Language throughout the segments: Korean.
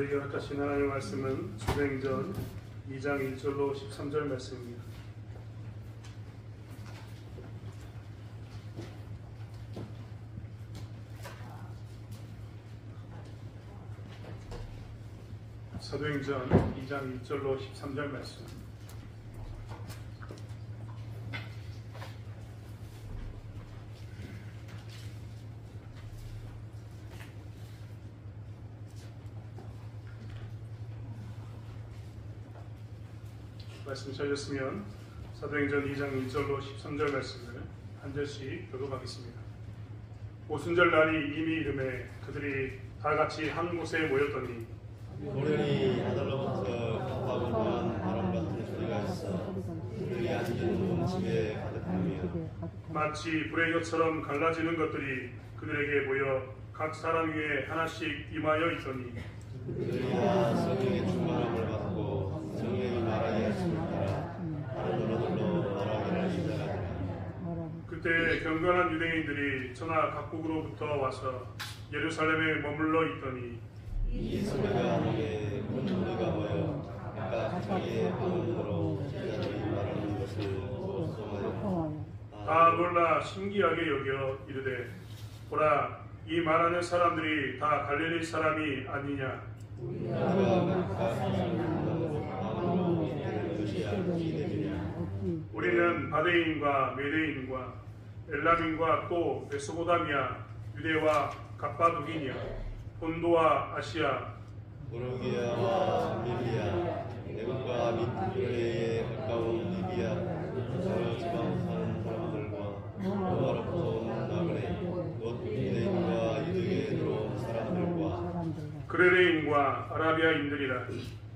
우리에게 허락하신 하나님의 말씀은 사도행전 2장 1절로 13절 말씀입니다. 사도행전 2장 1절로 13절 말씀. 말씀 찾으셨으면 사도행전 2장 1절로 13절 말씀을 한 절씩 교독하겠습니다. 오순절 날이 이미 이름에 그들이 다 같이 한 곳에 모였더니 고려니 하늘로부터 가파고만 바람 같은 소리가 있어 그들이 앉은 집에 가득하며 마치 불의 혀처럼 갈라지는 것들이 그들에게 보여 각 사람 위에 하나씩 임하여 있더니 그들이 다 성령의 충만함을 받고 성령이 말하게 하심을 따라 하늘로들로 말하기를 시작하더라. 그때 경건한 유대인들이 전하 각국으로부터 와서 예루살렘에 머물러 있더니 이 소리가 하늘에 온 소리가 모여 각각 자기의 방언으로 제자들이 말하는 것을 쏘아요. 다 놀라 신기하게 여겨 이르되 보라 이 말하는 사람들이 다 갈릴리 사람이 아니냐. 우리가 각각 방언으로 이르는 것이 기대되냐. 우리는 바데인과 메데인과 엘람인과 또 메소포타미아 유대와 갑바도기니아 본도와 아시아 보르기아와 밀리아 애국과 미트레에 가까운 리비아 여러 지방 사는 사람들과 로마로부터 온 나그네 곧 유대인과 이두에 들어온 사람들과 그레레인과 아라비아인들이라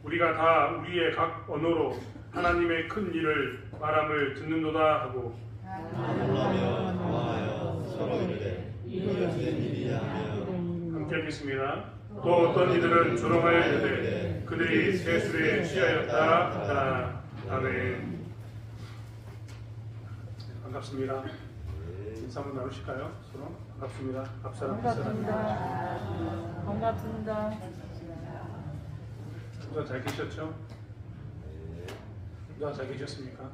우리가 다 우리의 각 언어로 하나님의 큰 일을 말함을 듣는도다 하고 놀라며 당황하여 서로 이르되 이가 주된 일이냐 하며 함께 하겠습니다. 또 어떤 이들은 조롱하여 이르되 그들이 세술에 취하였다 하더라. 아멘. 반갑습니다. 인사 한번 나누실까요? 서로 반갑습니다. 앞사람 반갑습니다. 누가 잘 계셨죠? 누가 잘 계셨습니까?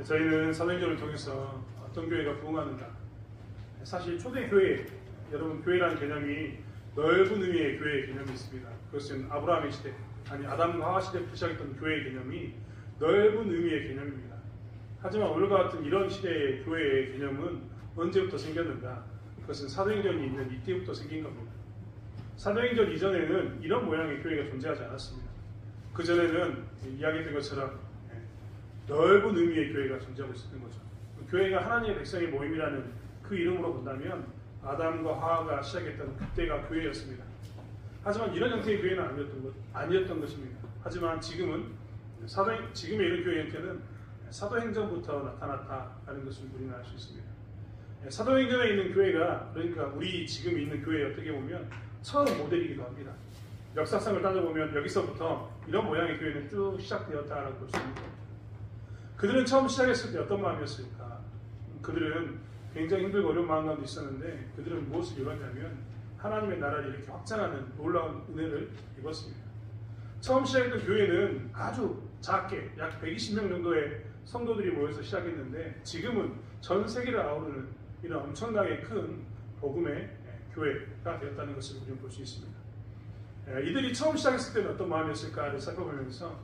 저희는 사도행전을 통해서 어떤 교회가 부흥하는가. 사실 초대교회, 여러분 교회라는 개념이 넓은 의미의 교회의 개념이 있습니다. 그것은 아브라함의 시대, 아니 아담과 하와 시대부터 시작했던 교회의 개념이 넓은 의미의 개념입니다. 하지만 오늘과 같은 이런 시대의 교회의 개념은 언제부터 생겼는가? 그것은 사도행전이 있는 이때부터 생긴 겁니다. 사도행전 이전에는 이런 모양의 교회가 존재하지 않았습니다. 그전에는 이야기했던 것처럼 넓은 의미의 교회가 존재하고 있었던 거죠. 교회가 하나님의 백성의 모임이라는 그 이름으로 본다면 아담과 하와가 시작했던 그때가 교회였습니다. 하지만 이런 형태의 교회는 아니었던 것입니다. 하지만 지금의 이런 교회 형태는 사도행전부터 나타났다는 것을 우리는 알 수 있습니다. 사도행전에 있는 교회가 그러니까 우리 지금 있는 교회에 어떻게 보면 처음 모델이기도 합니다. 역사상을 따져보면 여기서부터 이런 모양의 교회는 쭉 시작되었다라고 볼 수 있습니다. 그들은 처음 시작했을 때 어떤 마음이었을까? 그들은 굉장히 힘들고 어려운 마음 가운데 있었는데 그들은 무엇을 이뤘냐면 하나님의 나라를 이렇게 확장하는 놀라운 은혜를 입었습니다. 처음 시작했던 교회는 아주 작게 약 120명 정도의 성도들이 모여서 시작했는데 지금은 전 세계를 아우르는 이런 엄청나게 큰 복음의 교회가 되었다는 것을 우리는 볼 수 있습니다. 이들이 처음 시작했을 때는 어떤 마음이었을까를 살펴보면서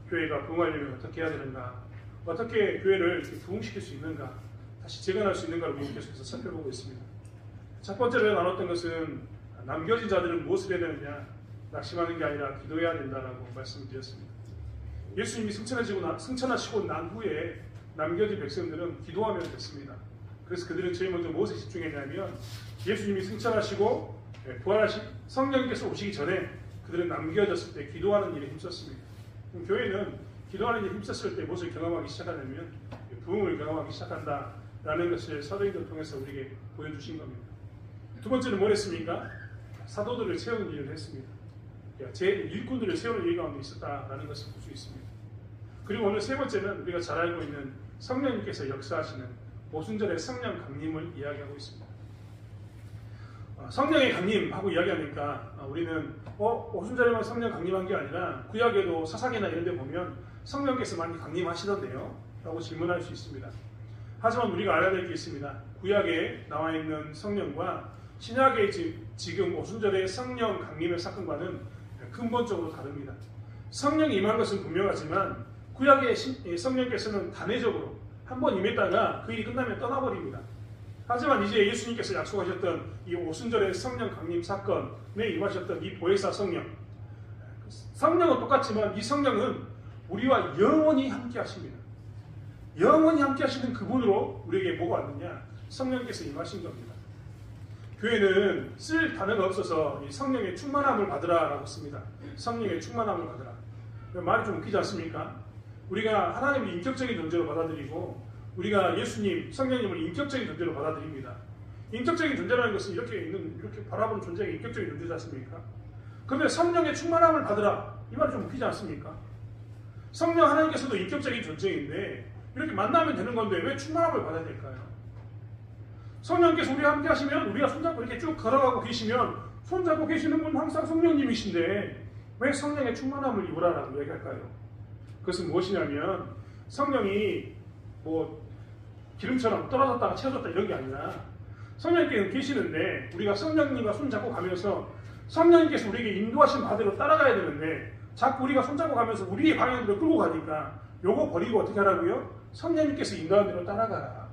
교회가 부흥하려면 어떻게 해야 되는가, 어떻게 교회를 부흥시킬 수 있는가, 다시 재건할 수 있는가를 우리 계속해서 살펴보고 있습니다. 첫 번째로 나눴던 것은 남겨진 자들은 무엇을 해야 되느냐, 낙심하는 게 아니라 기도해야 된다라고 말씀드렸습니다. 예수님이 승천하시고 난 후에 남겨진 백성들은 기도하면 됐습니다. 그래서 그들은 제일 먼저 무엇에 집중했냐면 예수님이 승천하시고 부활하신 성령께서 오시기 전에 그들은 남겨졌을 때 기도하는 일에 힘썼습니다. 교회는 기도하는 일에 힘썼을 때 무엇을 경험하기 시작하냐면 부흥을 경험하기 시작한다라는 것을 사도행전을 통해서 우리에게 보여주신 겁니다. 두 번째는 뭘 했습니까? 사도들을 세우는 일을 했습니다. 제 일꾼들을 세우는 일 가운데 있었다라는 것을 볼 수 있습니다. 그리고 오늘 세 번째는 우리가 잘 알고 있는 성령님께서 역사하시는 오순절의 성령 강림을 이야기하고 있습니다. 성령의 강림하고 이야기하니까 우리는 오순절에만 성령 강림한 게 아니라 구약에도 사사기나 이런 데 보면 성령께서 많이 강림하시던데요? 라고 질문할 수 있습니다. 하지만 우리가 알아야 될 게 있습니다. 구약에 나와 있는 성령과 신약의 지금 오순절의 성령 강림의 사건과는 근본적으로 다릅니다. 성령이 임한 것은 분명하지만 구약의 성령께서는 단회적으로 한번 임했다가 그 일이 끝나면 떠나버립니다. 하지만 이제 예수님께서 약속하셨던 이 오순절의 성령 강림 사건에 임하셨던 이 보혜사 성령은 똑같지만 이 성령은 우리와 영원히 함께 하십니다. 영원히 함께 하시는 그분으로 우리에게 뭐가 왔느냐? 성령께서 임하신 겁니다. 교회는 쓸 단어가 없어서 이 성령의 충만함을 받으라라고 씁니다. 성령의 충만함을 받으라. 말이 좀 웃기지 않습니까? 우리가 하나님을 인격적인 존재로 받아들이고 우리가 예수님, 성령님을 인격적인 존재로 받아들입니다. 인격적인 존재라는 것은 이렇게 바라보는 존재가 인격적인 존재지 않습니까? 그런데 성령의 충만함을 받으라. 이 말이 좀 웃기지 않습니까? 성령 하나님께서도 인격적인 존재인데 이렇게 만나면 되는 건데 왜 충만함을 받아야 될까요? 성령께서 우리와 함께 하시면 우리가 손잡고 이렇게 쭉 걸어가고 계시면 손잡고 계시는 분 항상 성령님이신데 왜 성령의 충만함을 입으라라고 얘기할까요? 그것은 무엇이냐면 성령이 기름처럼 떨어졌다가 채워졌다 이런 게 아니라 성령님께서 계시는데 우리가 성령님과 손잡고 가면서 성령님께서 우리에게 인도하신 바대로 따라가야 되는데 자꾸 우리가 손잡고 가면서 우리의 방향으로 끌고 가니까 요거 버리고 어떻게 하라고요? 성령님께서 인도하는 대로 따라가라.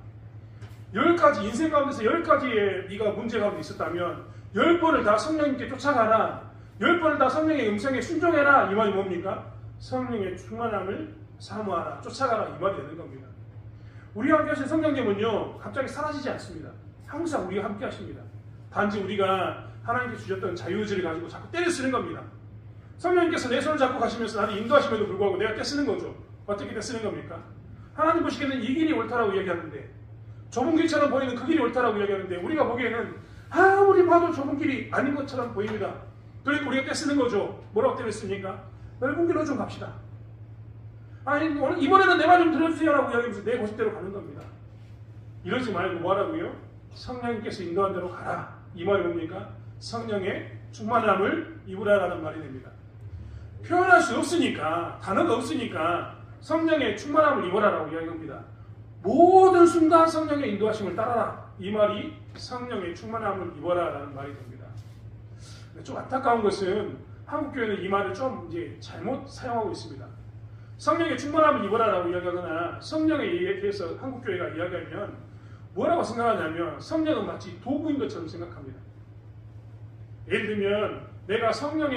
10가지 인생 가운데서 10가지의 네가 문제 가운데 있었다면 10번을 다 성령님께 쫓아가라. 10번을 다 성령의 음성에 순종해라. 이 말이 뭡니까? 성령의 충만함을 사모하라. 쫓아가라. 이 말이 되는 겁니다. 우리와 함께 하신 성령님은요 갑자기 사라지지 않습니다. 항상 우리와 함께 하십니다. 단지 우리가 하나님께 주셨던 자유의지를 가지고 자꾸 때려 쓰는 겁니다. 성령님께서 내 손을 잡고 가시면서 나를 인도하심에도 불구하고 내가 떼쓰는 거죠. 어떻게 떼쓰는 겁니까? 하나님 보시기에는 이 길이 옳다라고 이야기하는데 좁은 길처럼 보이는 그 길이 옳다라고 이야기하는데 우리가 보기에는 아무리 봐도 좁은 길이 아닌 것처럼 보입니다. 그러니까 우리가 떼쓰는 거죠. 뭐라고 떼쓰니까? 넓은 길로 좀 갑시다. 아니 이번에는 내 말 좀 들어주세요라고 이야기하면서 내 고집대로 가는 겁니다. 이러지 말고 뭐하라고요? 성령님께서 인도한 대로 가라. 이 말이 뭡니까? 성령의 충만함을 입으라라는 말이 됩니다. 표현할 수 없으니까 단어가 없으니까 성령의 충만함을 입어라라고 이야기합니다. 모든 순간 성령의 인도하심을 따라라. 이 말이 성령의 충만함을 입어라라는 말이 됩니다. 좀 안타까운 것은 한국교회는 이 말을 좀 이제 잘못 사용하고 있습니다. 성령의 충만함을 입어라라고 이야기하거나 성령에 대해서 한국교회가 이야기하면 뭐라고 생각하냐면 성령은 마치 도구인 것처럼 생각합니다. 예를 들면 내가 성령이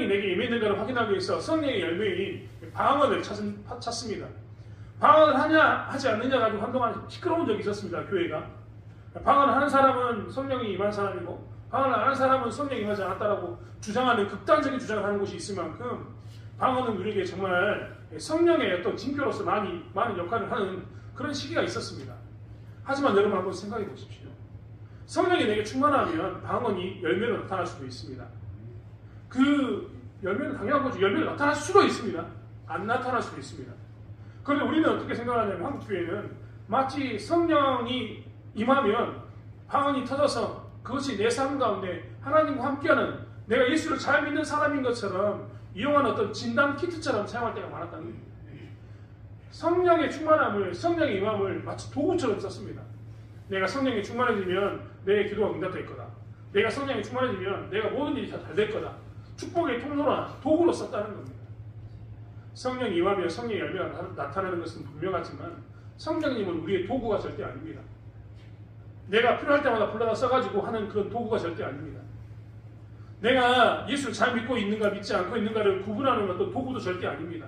내게 임했는가를 확인하기 위해서 성령의 열매인 방언을 찾습니다. 방언을 하냐 하지 않느냐 가지고 한동안 시끄러운 적이 있었습니다. 교회가. 방언을 하는 사람은 성령이 임한 사람이고 방언을 안 하는 사람은 성령이 임하지 않았다라고 주장하는 극단적인 주장을 하는 곳이 있을 만큼 방언은 우리에게 정말 성령의 어떤 징표로서 많은 역할을 하는 그런 시기가 있었습니다. 하지만 여러분 한번 생각해 보십시오. 성령이 내게 충만하면 방언이 열매로 나타날 수도 있습니다. 그 열매는 당연한 거죠. 열매로 나타날 수도 있습니다. 안 나타날 수도 있습니다. 그런데 우리는 어떻게 생각하냐면 한국교회는 마치 성령이 임하면 방언이 터져서 그것이 내 삶 가운데 하나님과 함께하는 내가 예수를 잘 믿는 사람인 것처럼 이용한 어떤 진단 키트처럼 사용할 때가 많았다는 거예요. 성령의 충만함을, 성령의 임함을 마치 도구처럼 썼습니다. 내가 성령이 충만해지면 내 기도가 응답될 거다. 내가 성령이 충만해지면 내가 모든 일이 다 잘 될 거다. 축복의 통로나 도구로 썼다는 겁니다. 성령이 임하며 성령의 열매가 나타나는 것은 분명하지만 성령님은 우리의 도구가 절대 아닙니다. 내가 필요할 때마다 불러다 써가지고 하는 그런 도구가 절대 아닙니다. 내가 예수를 잘 믿고 있는가 믿지 않고 있는가를 구분하는 어떤 도구도 절대 아닙니다.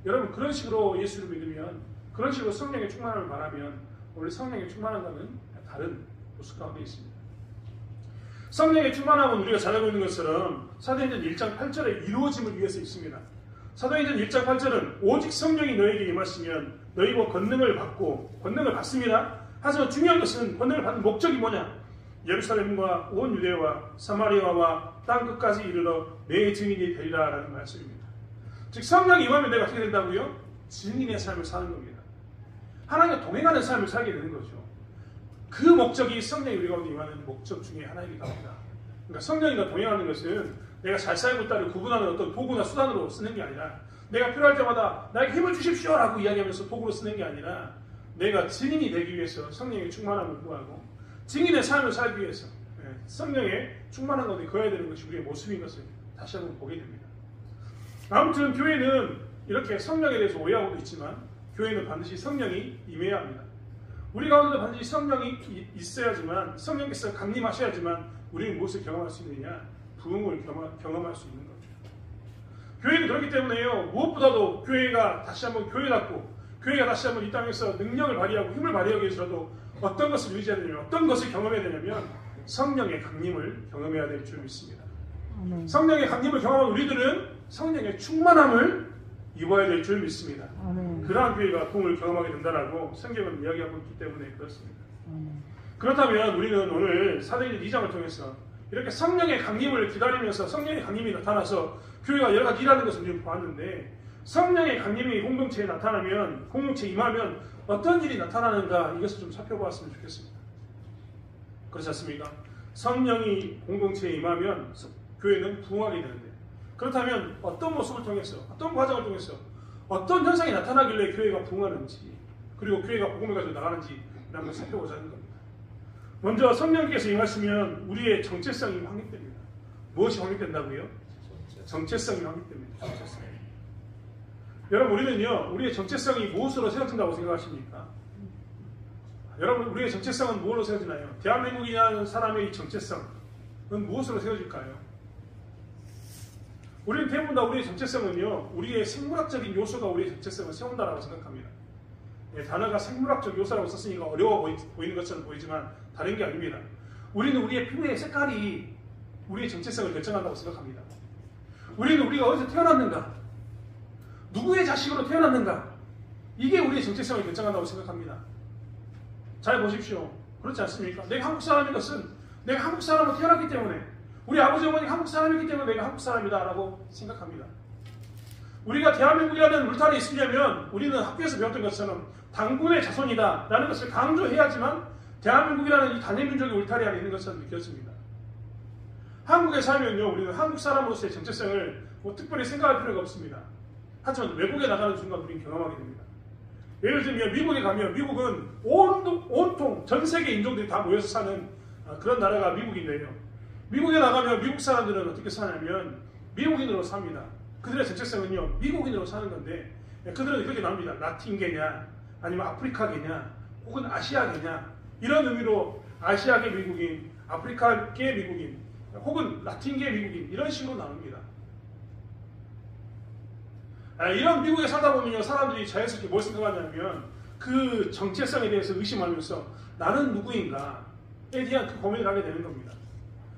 여러분 그런 식으로 예수를 믿으면 그런 식으로 성령의 충만함을 바라면 원래 성령의 충만함과는 다른 모습 가운데 있습니다. 성령의 충만함은 우리가 잘 알고 있는 것처럼 사도행전 1장 8절의 이루어짐을 위해서 있습니다. 사도행전 1장 8절은 오직 성령이 너에게 임하시면 너희가 권능을 받습니다. 하지만 중요한 것은 권능을 받는 목적이 뭐냐? 예루살렘과 온 유대와 사마리아와 땅끝까지 이르러 내 증인이 되리라 라는 말씀입니다. 즉 성령이 임하면 내가 어떻게 된다고요? 증인의 삶을 사는 겁니다. 하나님과 동행하는 삶을 살게 되는 거죠. 그 목적이 성령이 우리 가운데 임하는 목적 중에 하나이기도 합니다. 그러니까 성령과 동행하는 것은 내가 잘 살고 있다를 구분하는 어떤 도구나 수단으로 쓰는 게 아니라 내가 필요할 때마다 나에게 힘을 주십시오라고 이야기하면서 도구로 쓰는 게 아니라 내가 증인이 되기 위해서 성령의 충만함을 구하고 증인의 삶을 살기 위해서 성령의 충만한 것에 거해야 되는 것이 우리의 모습인 것을 다시 한번 보게 됩니다. 아무튼 교회는 이렇게 성령에 대해서 오해하고도 있지만 교회는 반드시 성령이 임해야 합니다. 우리 가운데도 반드시 성령이 있어야지만 성령께서 강림하셔야지만 우리는 무엇을 경험할 수 있느냐? 부흥을 경험할 수 있는 거죠. 교회는 그렇기 때문에요. 무엇보다도 교회가 다시 한번 교회답고 교회가 다시 한번 이 땅에서 능력을 발휘하고 힘을 발휘하기 위해서도 어떤 것을 유지해야 되냐면 어떤 것을 경험해야 되냐면 성령의 강림을 경험해야 될 줄 믿습니다. 성령의 강림을 경험한 우리들은 성령의 충만함을 입어야 될 줄 믿습니다. 그러한 교회가 부흥을 경험하게 된다라고 성경은 이야기하고 있기 때문에 그렇습니다. 그렇다면 우리는 오늘 사도행전 2장을 통해서 이렇게 성령의 강림을 기다리면서 성령의 강림이 나타나서 교회가 여러 가지 일하는 것을 우리는 보았는데 성령의 강림이 공동체에 나타나면 공동체에 임하면 어떤 일이 나타나는가 이것을 좀 살펴보았으면 좋겠습니다. 그렇지 않습니까? 성령이 공동체에 임하면 교회는 부흥하게 되는데 그렇다면 어떤 모습을 통해서 어떤 과정을 통해서 어떤 현상이 나타나길래 교회가 부흥하는지 그리고 교회가 복음을 가지고 나가는지 한번 살펴보자는 겁니다. 먼저 성령께서 임하시면 우리의 정체성이 확립됩니다. 무엇이 확립된다고요? 정체성이 확립됩니다. 정체성. 여러분 우리는요 우리의 정체성이 무엇으로 세워진다고 생각하십니까? 여러분 우리의 정체성은 무엇으로 세워지나요? 대한민국이라는 사람의 정체성은 무엇으로 세워질까요? 우리는 대부분 다 우리의 정체성은요 우리의 생물학적인 요소가 우리의 정체성을 세운다라고 생각합니다. 단어가 생물학적 요소라고 썼으니까 어려워 보이는 것처럼 보이지만 다른 게 아닙니다. 우리는 우리의 피부의 색깔이 우리의 정체성을 결정한다고 생각합니다. 우리는 우리가 어디서 태어났는가 누구의 자식으로 태어났는가 이게 우리의 정체성을 결정한다고 생각합니다. 잘 보십시오. 그렇지 않습니까? 내가 한국 사람인 것은 내가 한국 사람으로 태어났기 때문에 우리 아버지 어머니가 한국 사람이기 때문에 내가 한국 사람이다 라고 생각합니다. 우리가 대한민국이라는 울타리에 있으려면 우리는 학교에서 배웠던 것처럼 당군의 자손이다 라는 것을 강조해야지만 대한민국이라는 이 단일민족의 울타리 안에 있는 것처럼 느껴집니다. 한국에 살면요 우리는 한국 사람으로서의 정체성을 특별히 생각할 필요가 없습니다. 하지만 외국에 나가는 순간 우리는 경험하게 됩니다. 예를 들면 미국에 가면 미국은 온통 전 세계 인종들이 다 모여서 사는 그런 나라가 미국인데요. 미국에 나가면 미국 사람들은 어떻게 사냐면 미국인으로 삽니다. 그들의 정체성은요 미국인으로 사는 건데 그들은 그렇게 나옵니다. 라틴계냐 아니면 아프리카계냐 혹은 아시아계냐 이런 의미로 아시아계 미국인, 아프리카계 미국인 혹은 라틴계 미국인 이런 식으로 나옵니다. 이런 미국에 살다 보면요 사람들이 자연스럽게 뭘 생각하냐면 그 정체성에 대해서 의심하면서 나는 누구인가에 대한 그 고민을 하게 되는 겁니다.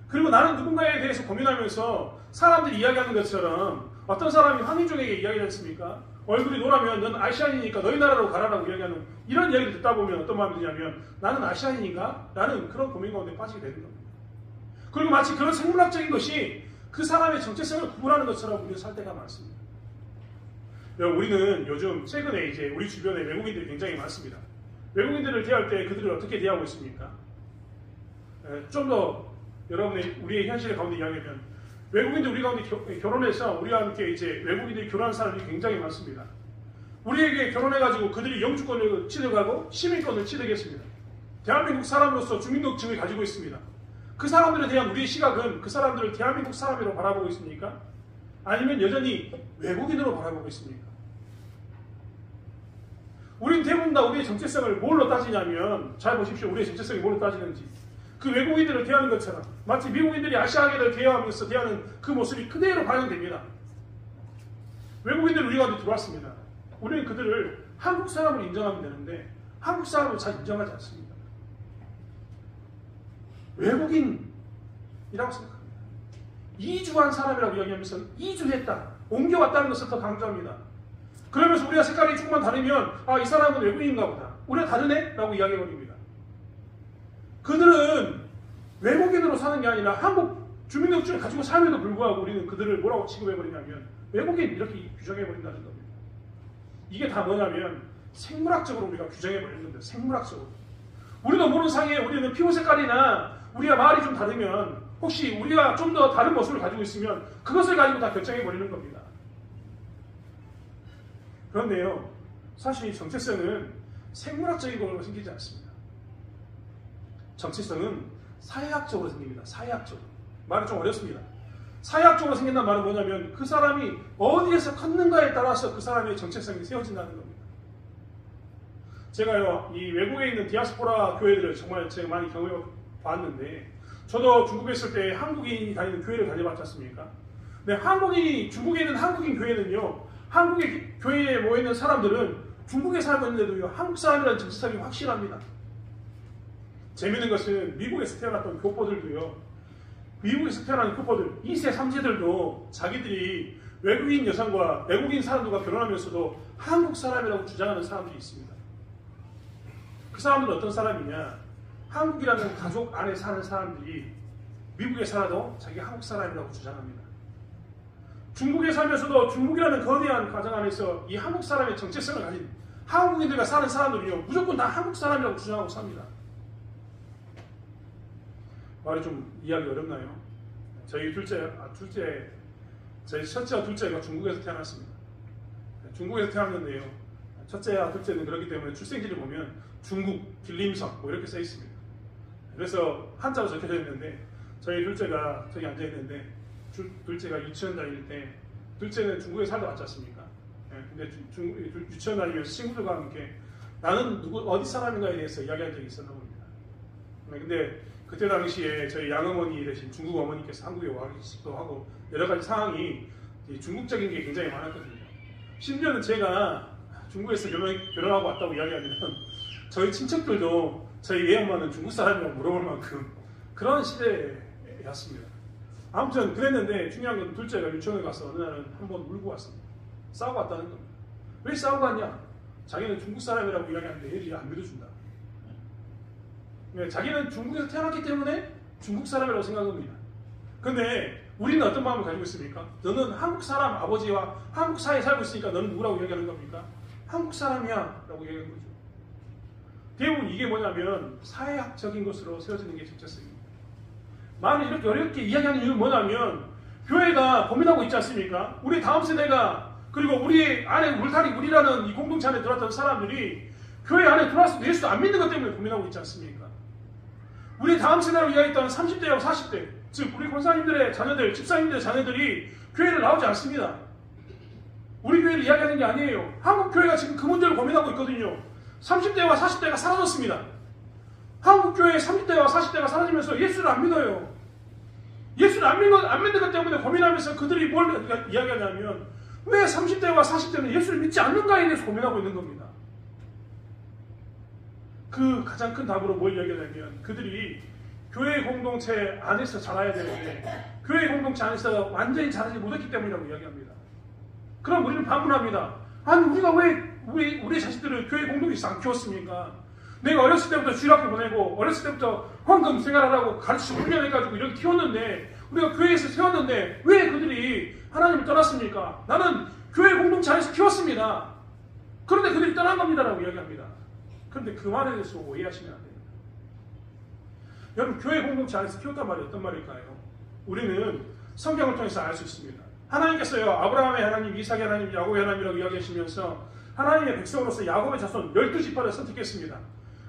그리고 나는 누군가에 대해서 고민하면서 사람들이 이야기하는 것처럼 어떤 사람이 황민족에게 이야기하지 않습니까? 얼굴이 노라면 넌 아시아인이니까 너희 나라로 가라라고 이야기하는 이런 이야기를 듣다 보면 어떤 마음이 드냐면 나는 아시아인인가? 라는 그런 고민 가운데 빠지게 되는 겁니다. 그리고 마치 그런 생물학적인 것이 그 사람의 정체성을 구분하는 것처럼 우리가 살 때가 많습니다. 우리는 요즘 최근에 이제 우리 주변에 외국인들이 굉장히 많습니다. 외국인들을 대할 때 그들을 어떻게 대하고 있습니까? 좀 더 우리의 현실 가운데 이야기하면 외국인들 우리 가운데 결혼해서 우리와 함께 이제 외국인들이 결혼한 사람들이 굉장히 많습니다. 우리에게 결혼해가지고 그들이 영주권을 취득하고 시민권을 취득했습니다. 대한민국 사람으로서 주민등록증을 가지고 있습니다. 그 사람들에 대한 우리의 시각은 그 사람들을 대한민국 사람으로 바라보고 있습니까? 아니면 여전히 외국인으로 바라보고 있습니까? 우린 대부분 다 우리의 정체성을 뭘로 따지냐면 잘 보십시오. 우리의 정체성이 뭘로 따지는지 그 외국인들을 대하는 것처럼 마치 미국인들이 아시아계를 대하면서 대하는 그 모습이 그대로 반영됩니다. 외국인들이 우리 가운데 들어왔습니다. 우리는 그들을 한국 사람으로 인정하면 되는데 한국 사람을 잘 인정하지 않습니다. 외국인이라고 생각합니다. 이주한 사람이라고 이야기하면서 이주했다, 옮겨왔다는 것을 더 강조합니다. 그러면서 우리가 색깔이 조금만 다르면 이 사람은 외국인인가 보다. 우리가 다르네? 라고 이야기해버립니다. 그들은 외국인으로 사는 게 아니라 한국 주민등록증을 가지고 삶에도 불구하고 우리는 그들을 뭐라고 취급해버리냐면 외국인 이렇게 규정해버린다는 겁니다. 이게 다 뭐냐면 생물학적으로 우리가 규정해버리는 겁니다. 생물학적으로. 우리도 모르는 사이에 우리는 피부 색깔이나 우리가 말이 좀 다르면 혹시 우리가 좀 더 다른 모습을 가지고 있으면 그것을 가지고 다 결정해 버리는 겁니다. 그런데요, 사실 이 정체성은 생물학적인 걸로 생기지 않습니다. 정체성은 사회학적으로 생깁니다. 사회학적으로. 말이 좀 어렵습니다. 사회학적으로 생긴다는 말은 뭐냐면 그 사람이 어디에서 컸는가에 따라서 그 사람의 정체성이 세워진다는 겁니다. 제가요, 이 외국에 있는 디아스포라 교회들을 정말 제가 많이 경험해 봤는데, 저도 중국에 있을 때 한국인이 다니는 교회를 다녀봤지 않습니까? 근데 중국에 있는 한국인 교회는요, 한국의 교회에 모여있는 사람들은 중국에 살고 있는데도요, 한국 사람이라는 정체성이 확실합니다. 재밌는 것은 미국에서 태어났던 교포들도요, 미국에서 태어난 교포들, 2세, 3세들도 자기들이 외국인 여성과 외국인 사람들과 결혼하면서도 한국 사람이라고 주장하는 사람들이 있습니다. 그 사람들은 어떤 사람이냐? 한국이라는 가족 안에 사는 사람들이 미국에 살아도 자기가 한국 사람이라고 주장합니다. 중국에 살면서도 중국이라는 거대한 가정 안에서 이 한국 사람의 정체성을 가진 한국인들과 사는 사람들이요, 무조건 다 한국 사람이라고 주장하고 삽니다. 말이 좀 이해하기 어렵나요? 저희 저희 첫째와 둘째가 중국에서 태어났습니다. 중국에서 태어났는데요, 첫째와 둘째는 그렇기 때문에 출생지를 보면 중국, 길림성 뭐 이렇게 써 있습니다. 그래서 한자로 적혀져 있는데, 저희 둘째가 저기 앉아 있는데, 둘째가 유치원 다닐 때, 둘째는 중국에 살다 왔지 않습니까? 근데 유치원 다니면서 친구들과 함께 나는 어디 사람인가에 대해서 이야기한 적이 있었나 봅니다. 근데 그때 당시에 저희 양어머니 대신 중국 어머니께서 한국에 와 계시기도 하고 여러 가지 상황이 중국적인 게 굉장히 많았거든요. 심지어는 제가 중국에서 결혼하고 왔다고 이야기하면 저희 친척들도 저희 외엄마는 중국 사람이라고 물어볼 만큼 그런 시대였습니다. 아무튼 그랬는데 중요한 건 둘째가 유치원에 가서 어느 날은 한번 울고 왔습니다. 싸우고 왔다는 겁니다. 왜 싸우고 왔냐? 자기는 중국 사람이라고 이야기하는데 애들이 안 믿어준다. 자기는 중국에서 태어났기 때문에 중국 사람이라고 생각합니다. 근데 우리는 어떤 마음을 가지고 있습니까? 너는 한국 사람 아버지와 한국 사회에 살고 있으니까 너는 누구라고 이야기하는 겁니까? 한국 사람이야 라고 얘기하는 거죠. 대부분 이게 뭐냐면 사회학적인 것으로 세워지는 게 정체성입니다. 말을 이렇게 어렵게 이야기하는 이유는 뭐냐면 교회가 고민하고 있지 않습니까? 우리 다음 세대가, 그리고 우리 안에 우리라는 이 공동체 안에 들어왔던 사람들이 교회 안에 들어와서 예수 안 믿는 것 때문에 고민하고 있지 않습니까? 우리 다음 세대로 이야기했던 30대하고 40대, 즉 우리 권사님들의 자녀들, 집사님들의 자녀들이 교회를 나오지 않습니다. 우리 교회를 이야기하는 게 아니에요. 한국 교회가 지금 그 문제를 고민하고 있거든요. 30대와 40대가 사라졌습니다. 한국 교회의 30대와 40대가 사라지면서 예수를 안 믿어요. 예수를 안 믿는 것 때문에 고민하면서 그들이 뭘 이야기하냐면 왜 30대와 40대는 예수를 믿지 않는가에 대해서 고민하고 있는 겁니다. 그 가장 큰 답으로 뭘 이야기하냐면 그들이 교회 공동체 안에서 자라야 되는데 교회 공동체 안에서 완전히 자라지 못했기 때문이라고 이야기합니다. 그럼 우리는 반문합니다. 아니 우리가 왜 우리 자식들을 교회 공동체에서 안 키웠습니까? 내가 어렸을 때부터 주일학교 보내고 어렸을 때부터 헌금 생활하라고 가르치고 훈련해가지고 이렇게 키웠는데 우리가 교회에서 세웠는데 왜 그들이 하나님을 떠났습니까? 나는 교회 공동체 안에서 키웠습니다. 그런데 그들이 떠난 겁니다라고 이야기합니다. 그런데 그 말에 대해서 오해하시면 안 됩니다. 여러분, 교회 공동체 안에서 키웠단 말이 어떤 말일까요? 우리는 성경을 통해서 알 수 있습니다. 하나님께서요, 아브라함의 하나님, 이삭의 하나님, 야곱의 하나님이라고 이야기하시면서 하나님의 백성으로서 야곱의 자손 12지파를 선택했습니다.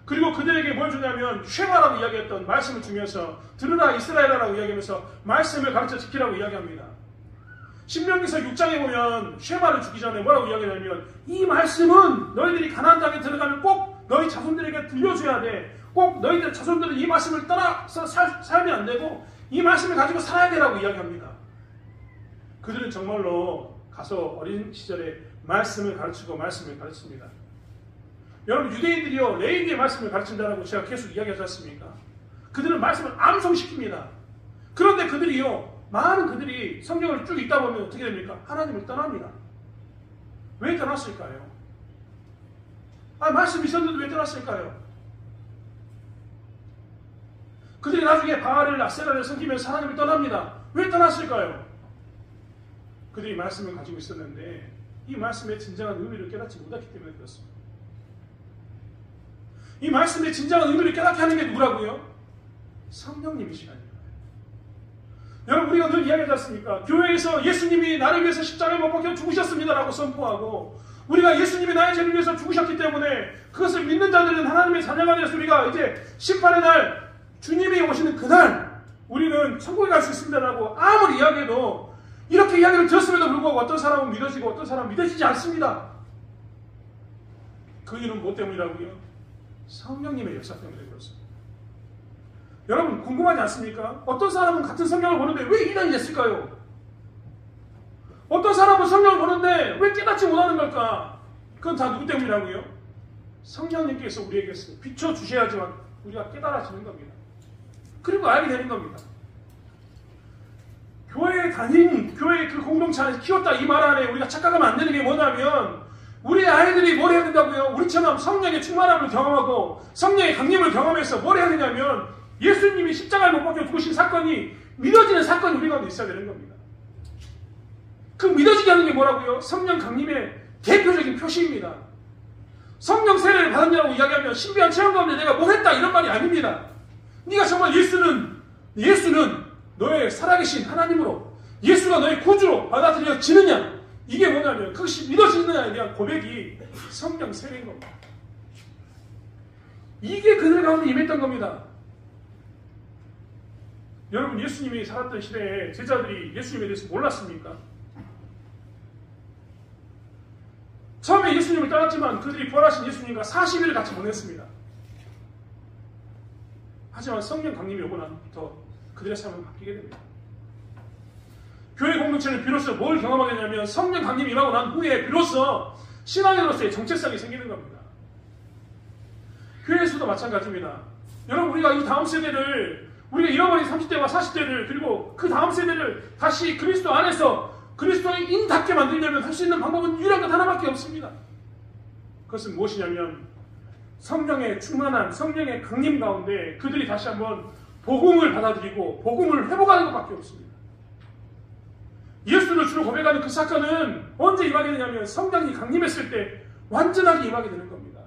그리고 그들에게 뭘 주냐면 쉐마라고 이야기했던 말씀을 주면서 들으라 이스라엘아라고 이야기하면서 말씀을 가르쳐 지키라고 이야기합니다. 신명기서 6장에 보면 쉐마를 주기 전에 뭐라고 이야기하냐면 이 말씀은 너희들이 가나안 땅에 들어가면 꼭 너희 자손들에게 들려줘야 돼. 꼭 너희들 자손들은 이 말씀을 따라서 살면 안 되고 이 말씀을 가지고 살아야 되라고 이야기합니다. 그들은 정말로 가서 어린 시절에 말씀을 가르치고 말씀을 가르칩니다. 여러분, 유대인들이요 레위기의 말씀을 가르친다라고 제가 계속 이야기하지 않습니까? 그들은 말씀을 암송시킵니다. 그런데 많은 그들이 성경을 쭉 읽다 보면 어떻게 됩니까? 하나님을 떠납니다. 왜 떠났을까요? 말씀이 있었는데 왜 떠났을까요? 그들이 나중에 바알을 아세라를 섬기면서 하나님을 떠납니다. 왜 떠났을까요? 그들이 말씀을 가지고 있었는데 이 말씀의 진정한 의미를 깨닫지 못했기 때문에 그렇습니다. 이 말씀의 진정한 의미를 깨닫게 하는 게 누구라고요? 성령님이시라는 거예요. 여러분, 우리가 늘 이야기하지 않습니까? 교회에서 예수님이 나를 위해서 십자가에 못 박혀 죽으셨습니다라고 선포하고, 우리가 예수님이 나의 죄를 위해서 죽으셨기 때문에 그것을 믿는 자들은 하나님의 자녀가 되어서 우리가 이제 심판의 날, 주님이 오시는 그날 우리는 천국에 갈 수 있습니다라고 아무리 이야기해도, 이렇게 이야기를 들었음에도 불구하고 어떤 사람은 믿어지고 어떤 사람은 믿어지지 않습니다. 그 이유는 무엇 때문이라고요? 성령님의 역사 때문에 그렇습니다. 여러분, 궁금하지 않습니까? 어떤 사람은 같은 성경을 보는데 왜 이단이 됐을까요? 어떤 사람은 성경을 보는데 왜 깨닫지 못하는 걸까? 그건 다 누구 때문이라고요? 성령님께서 우리에게서 비춰주셔야지만 우리가 깨달아지는 겁니다. 그리고 알게 되는 겁니다. 교회에 다닌, 교회 그 공동체 안에서 키웠다 이 말 안에 우리가 착각하면 안 되는 게 뭐냐면, 우리 아이들이 뭘 해야 된다고요? 우리처럼 성령의 충만함을 경험하고 성령의 강림을 경험해서 뭘 해야 되냐면, 예수님이 십자가에 못 박혀 죽으신 사건이 믿어지는 사건이 우리 가운데 있어야 되는 겁니다. 그 믿어지게 하는 게 뭐라고요? 성령 강림의 대표적인 표시입니다. 성령 세례를 받았냐고 이야기하면 신비한 체험 가운데 내가 뭘 했다 이런 말이 아닙니다. 네가 정말 예수는 너의 살아계신 하나님으로, 예수가 너의 구주로 받아들여지느냐, 이게 뭐냐면 그것이 믿어지느냐에 대한 고백이 성령 세례인 겁니다. 이게 그들 가운데 임했던 겁니다. 여러분, 예수님이 살았던 시대에 제자들이 예수님에 대해서 몰랐습니까? 처음에 예수님을 따랐지만 그들이 부활하신 예수님과 40일을 같이 보냈습니다. 하지만 성령 강림이 오고 나부터 그들의 삶은 바뀌게 됩니다. 교회 공동체는 비로소 뭘 경험하게 되냐면, 성령 강림이 임하고 난 후에 비로소 신앙인으로서의 정체성이 생기는 겁니다. 교회에서도 마찬가지입니다. 여러분, 우리가 이 다음 세대를, 우리가 잃어버린 30대와 40대를, 그리고 그 다음 세대를 다시 그리스도 안에서 그리스도인답게 만들려면 할 수 있는 방법은 유일한 것 하나밖에 없습니다. 그것은 무엇이냐면, 성령의 충만한 성령의 강림 가운데 그들이 다시 한번 복음을 받아들이고 복음을 회복하는 것밖에 없습니다. 예수를 주로 고백하는 그 사건은 언제 임하게 되냐면, 성령이 강림했을 때 완전하게 임하게 되는 겁니다.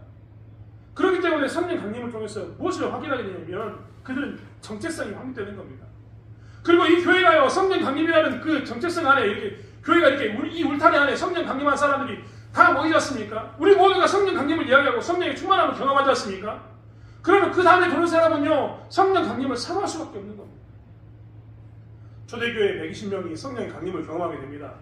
그렇기 때문에 성령 강림을 통해서 무엇을 확인하게 되냐면, 그들은 정체성이 확립되는 겁니다. 그리고 이 교회가요, 성령 강림이라는 그 정체성 안에, 이렇게 교회가 이렇게 이 울타리 안에 성령 강림한 사람들이 다 모이지 않습니까? 우리 모두가 성령 강림을 이야기하고 성령의 충만함을 경험하지 않습니까? 그러면 그 다음에 도는 사람은요, 성령 강림을 사모할 수밖에 없는 겁니다. 초대교회 120명이 성령의 강림을 경험하게 됩니다.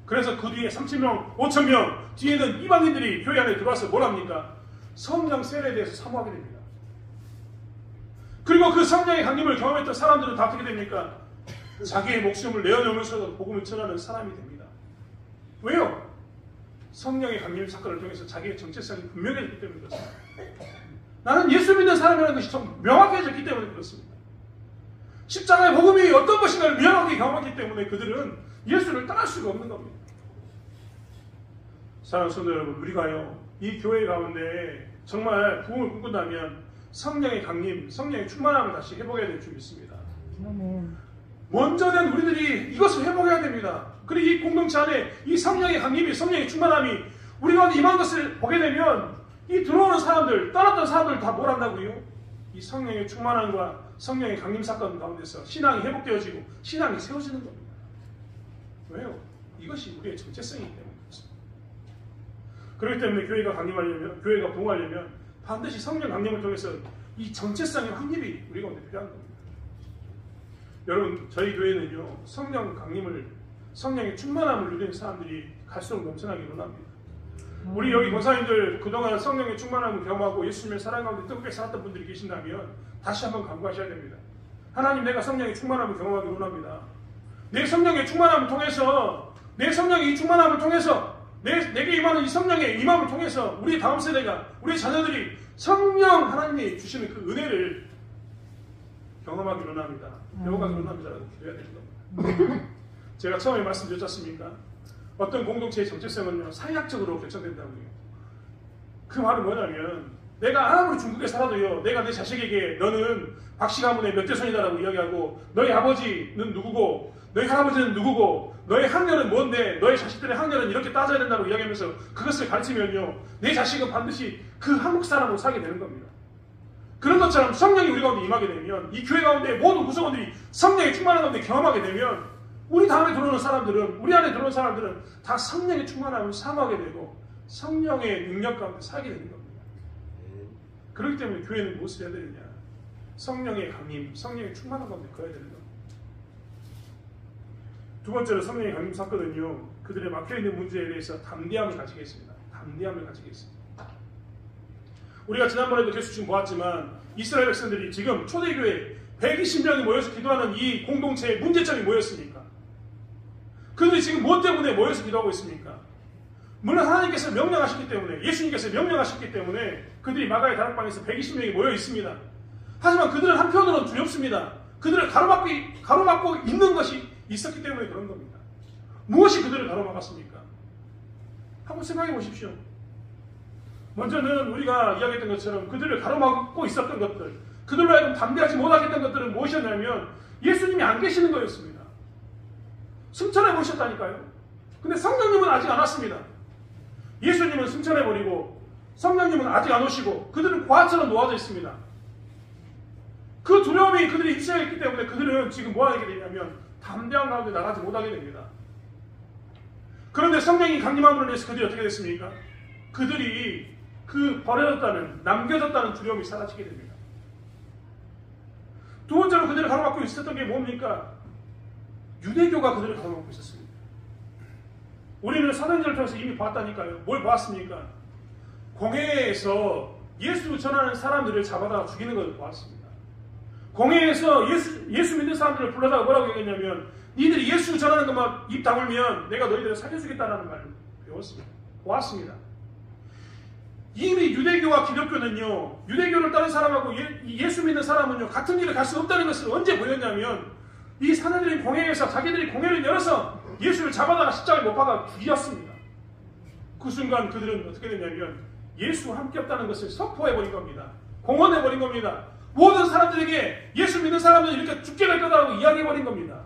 그래서 그 뒤에 3,000명, 5,000명, 뒤에는 이방인들이 교회 안에 들어와서 뭘 합니까? 성령 세례에 대해서 사모하게 됩니다. 그리고 그 성령의 강림을 경험했던 사람들은 다 어떻게 됩니까? 자기의 목숨을 내어놓으면서도 복음을 전하는 사람이 됩니다. 왜요? 성령의 강림 사건을 통해서 자기의 정체성이 분명해졌기 때문에 그렇습니다. 나는 예수 믿는 사람이라는 것이 좀 명확해졌기 때문에 그렇습니다. 십자가의 복음이 어떤 것인가를 명확하게 경험했기 때문에 그들은 예수를 떠날 수가 없는 겁니다. 사랑하는 성도 여러분, 우리가요, 이 교회 가운데 정말 부흥을 꿈꾼다면 성령의 강림, 성령의 충만함을 다시 회복해야 될 줄 믿습니다. 먼저는 우리들이 이것을 회복해야 됩니다. 그리고 이 공동체 안에 이 성령의 강림이, 성령의 충만함이 우리 가운데 임한 것을 보게 되면, 이 들어오는 사람들, 떠났던 사람들 다 뭘 한다고요? 이 성령의 충만함과 성령의 강림 사건 가운데서 신앙이 회복되어지고 신앙이 세워지는 겁니다. 왜요? 이것이 우리의 정체성이기 때문에 그렇습니다. 그렇기 때문에 교회가 강림하려면, 교회가 부흥하려면 반드시 성령 강림을 통해서 이 정체성의 확립이 우리 가운데 필요한 겁니다. 여러분, 저희 교회는요, 성령 강림을, 성령의 충만함을 누리는 사람들이 갈수록 넘쳐나게 일어납니다. 우리 여기 권사님들 그동안 성령의 충만함을 경험하고 예수님의 사랑 가운데 뜨겁게 살았던 분들이 계신다면 다시 한번 간구하셔야 됩니다. 하나님, 내가 성령의 충만함을 경험하기 원합니다. 내 성령의 충만함을 통해서, 내 성령의 이 충만함을 통해서, 내게 임하는 이 성령의 임함을 통해서 우리 다음 세대가, 우리 자녀들이 성령 하나님이 주시는 그 은혜를 경험하기 원합니다. 배워가기 원합니다라고 기도해야 되는 겁니다. 제가 처음에 말씀드렸지 않습니까? 어떤 공동체의 정체성은요, 사회학적으로 결정된다고요. 그 말은 뭐냐면, 내가 아무리 중국에 살아도요, 내가 내 자식에게 너는 박씨 가문의 몇 대손이다라고 이야기하고, 너희 아버지는 누구고, 너희 할아버지는 누구고, 너의 학년은 뭔데, 너의 자식들의 학년은 이렇게 따져야 된다고 이야기하면서 그것을 가르치면요, 내 자식은 반드시 그 한국 사람으로 살게 되는 겁니다. 그런 것처럼 성령이 우리 가운데 임하게 되면 이 교회 가운데 모든 구성원들이 성령의 충만한 가운데 경험하게 되면 우리 다음에 들어오는 사람들은 우리 안에 들어오는 사람들은 다 성령의 충만함을 사모하게 되고 성령의 능력 가운데 살게 되는 겁니다. 그렇기 때문에 교회는 무엇을 해야 되느냐? 성령의 강림, 성령의 충만한 가운데 거해야 되는 겁니다. 두 번째로 성령의 강림 샀거든요. 그들의 막혀있는 문제에 대해서 담대함을 가지게 했습니다. 담대함을 가지게 했습니다. 우리가 지난번에도 계속 지금 보았지만 이스라엘 백성들이 지금 초대교회 120명이 모여서 기도하는 이 공동체의 문제점이 뭐였습니까? 그들이 지금 무엇 때문에 모여서 기도하고 있습니까? 물론 하나님께서 명령하셨기 때문에 예수님께서 명령하셨기 때문에 그들이 마가의 다락방에서 120명이 모여 있습니다. 하지만 그들은 한편으로는 두렵습니다. 그들을 가로막고 있는 것이 있었기 때문에 그런 겁니다. 무엇이 그들을 가로막았습니까? 한번 생각해 보십시오. 먼저는 우리가 이야기했던 것처럼 그들을 가로막고 있었던 것들, 그들로 하여금 담대하지 못하게 했던 것들은 무엇이었냐면 예수님이 안 계시는 거였습니다. 승천해 버리셨다니까요. 근데 성령님은 아직 안 왔습니다. 예수님은 승천해 버리고 성령님은 아직 안 오시고 그들은 고아처럼 놓아져 있습니다. 그 두려움이 그들이 휩싸였기 때문에 그들은 지금 뭐 하게 되냐면 담대한 가운데 나가지 못하게 됩니다. 그런데 성령이 강림함으로 인해서 그들이 어떻게 됐습니까? 그들이 그 버려졌다는, 남겨졌다는 두려움이 사라지게 됩니다. 두 번째로 그들을 가로막고 있었던 게 뭡니까? 유대교가 그들을 가로막고 있었습니다. 우리는 사도행전을 통해서 이미 봤다니까요. 뭘 보았습니까? 공회에서 예수 전하는 사람들을 잡아다가 죽이는 것을 보았습니다. 공회에서 예수 믿는 사람들을 불러다가 뭐라고 얘기했냐면 니들이 예수 전하는 것만 입 다물면 내가 너희들을 살려주겠다는 말을 배웠습니다. 보았습니다. 이미 유대교와 기독교는요, 유대교를 따른 사람하고 예수 믿는 사람은요, 같은 길을 갈 수 없다는 것을 언제 보였냐면 이 사내들인 공회에서 자기들이 공회를 열어서 예수를 잡아다가 십자가에 못 박아 죽였습니다. 그 순간 그들은 어떻게 됐냐면 예수와 함께 없다는 것을 선포해버린 겁니다. 공언해버린 겁니다. 모든 사람들에게 예수 믿는 사람들은 이렇게 죽게 될 거다라고 이야기해버린 겁니다.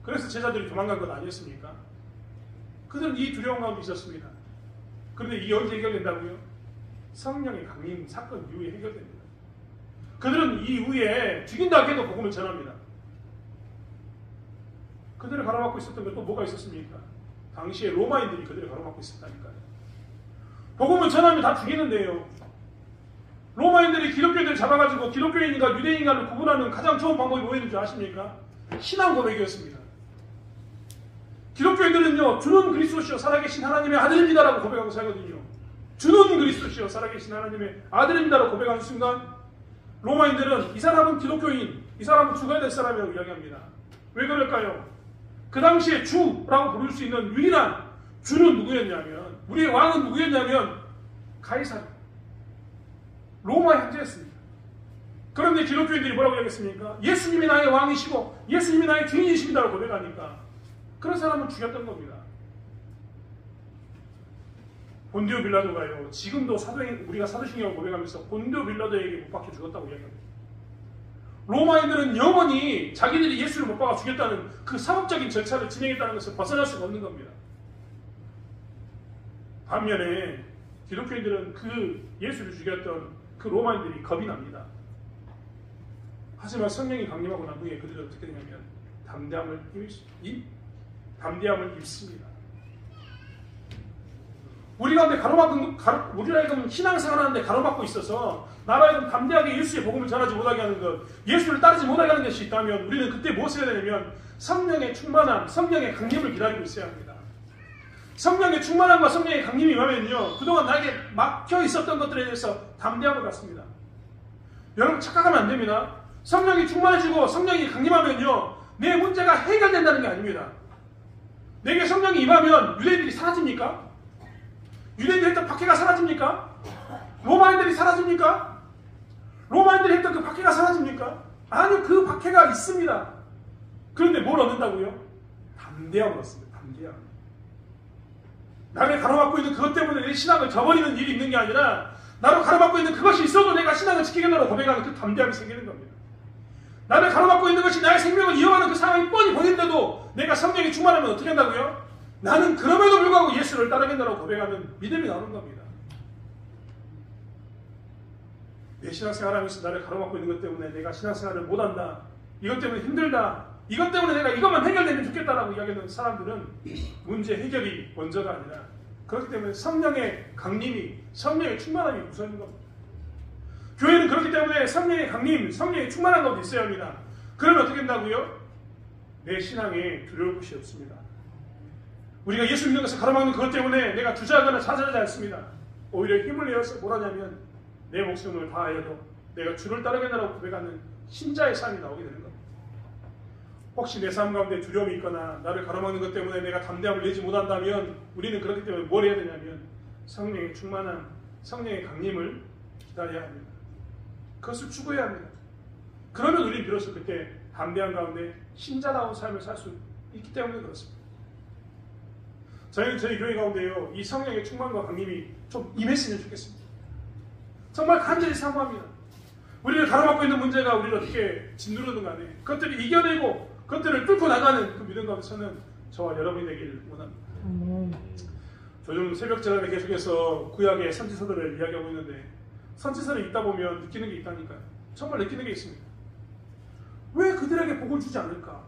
그래서 제자들이 도망간 것 아니었습니까? 그들은 이 두려움 가운데 있었습니다. 그런데 이게 언제 해결된다고요? 성령의 강림 사건 이후에 해결됩니다. 그들은 이 이후에 죽인다 해도 복음을 전합니다. 그들을 가로막고 있었던 게 또 뭐가 있었습니까? 당시에 로마인들이 그들을 가로막고 있었다니까요. 복음을 전하면 다 죽이는데요. 로마인들이 기독교인들을 잡아가지고 기독교인인가 유대인가를 구분하는 가장 좋은 방법이 뭐였는지 아십니까? 신앙 고백이었습니다. 기독교인들은요, 주는 그리스도시요 살아계신 하나님의 아들입니다라고 고백하고 살거든요. 주는 그리스도시요 살아계신 하나님의 아들입니다라고 고백하는 순간 로마인들은 이 사람은 기독교인, 이 사람은 죽어야 될 사람이라고 이야기합니다. 왜 그럴까요? 그 당시에 주라고 부를 수 있는 유일한 주는 누구였냐면, 우리의 왕은 누구였냐면 가이사르, 로마의 황제였습니다. 그런데 기독교인들이 뭐라고 이야기했습니까? 예수님이 나의 왕이시고 예수님이 나의 주인이십니다라고 고백하니까 그런 사람은 죽였던 겁니다. 본디오 빌라도가요, 지금도 우리가 사도신경을 고백하면서 본디오 빌라도에게 못 박혀 죽었다고 이야기합니다. 로마인들은 영원히 자기들이 예수를 못 박아 죽였다는 그 사법적인 절차를 진행했다는 것을 벗어날 수가 없는 겁니다. 반면에 기독교인들은 그 예수를 죽였던 그 로마인들이 겁이 납니다. 하지만 성령이 강림하고 난 후에 그들은 어떻게 되냐면 담대함을 입습니다. 우리 가운데 우리가 신앙생활 하는데 가로막고 있어서 나라에는 담대하게 예수의 복음을 전하지 못하게 하는 것, 예수를 따르지 못하게 하는 것이 있다면 우리는 그때 무엇을 해야 되냐면 성령의 충만함, 성령의 강림을 기다리고 있어야 합니다. 성령의 충만함과 성령의 강림이 임하면요, 그동안 나에게 막혀 있었던 것들에 대해서 담대함을 갖습니다. 여러분 착각하면 안 됩니다. 성령이 충만해지고 성령이 강림하면요, 내 문제가 해결된다는 게 아닙니다. 내게 성령이 임하면 유대인들이 사라집니까? 유대인들이 했던 박해가 사라집니까? 로마인들이 사라집니까? 로마인들이 했던 그 박해가 사라집니까? 아니요, 그 박해가 있습니다. 그런데 뭘 얻는다고요? 담대함을 얻습니다. 담대함. 나를 가로막고 있는 그것 때문에 내 신앙을 저버리는 일이 있는 게 아니라 나를 가로막고 있는 그것이 있어도 내가 신앙을 지키겠다고 고백하는 그 담대함이 생기는 겁니다. 나를 가로막고 있는 것이 나의 생명을 이어가는 그 상황이 뻔히 보이는데도 내가 성령이 충만하면 어떻게 한다고요? 나는 그럼에도 불구하고 예수를 따르겠다고 고백하는 믿음이 나오는 겁니다. 내 신앙생활하면서 나를 가로막고 있는 것 때문에 내가 신앙생활을 못한다. 이것 때문에 힘들다. 이것 때문에 내가 이것만 해결되면 좋겠다라고 이야기하는 사람들은 문제 해결이 먼저가 아니라 그렇기 때문에 성령의 강림이, 성령의 충만함이 우선인 겁니다. 교회는 그렇기 때문에 성령의 강림, 성령의 충만한 것도 있어야 합니다. 그러면 어떻게 된다고요? 내 신앙에 두려울 것이 없습니다. 우리가 예수 믿는 것을 가로막는 그것 때문에 내가 주저하거나 좌절하지 않습니다. 오히려 힘을 내어서 뭘 하냐면 내 목숨을 다하여도 내가 주를 따르겠다라고 고백하는 신자의 삶이 나오게 되는 겁니다. 혹시 내 삶 가운데 두려움이 있거나 나를 가로막는 것 때문에 내가 담대함을 내지 못한다면 우리는 그렇기 때문에 뭘 해야 되냐면 성령의 충만한 성령의 강림을 기다려야 합니다. 그것을 추구해야 합니다. 그러면 우리는 비로소 그때 담대한 가운데 신자다운 삶을 살 수 있기 때문에 그렇습니다. 저희는 저희 교회 가운데요, 이 성령의 충만과 강림이 좀 임했으면 좋겠습니다. 정말 간절히 사모합니다. 우리를 가로막고 있는 문제가 우리를 어떻게 짓누르든 간에 그것들을 이겨내고 그것들을 뚫고 나가는 그 믿음 가운데서는 저와 여러분이 되기를 원합니다. 요즘 새벽 제단에 계속해서 구약의 선지서들을 이야기하고 있는데 선지서를 읽다 보면 느끼는 게 있다니까요. 정말 느끼는 게 있습니다. 왜 그들에게 복을 주지 않을까?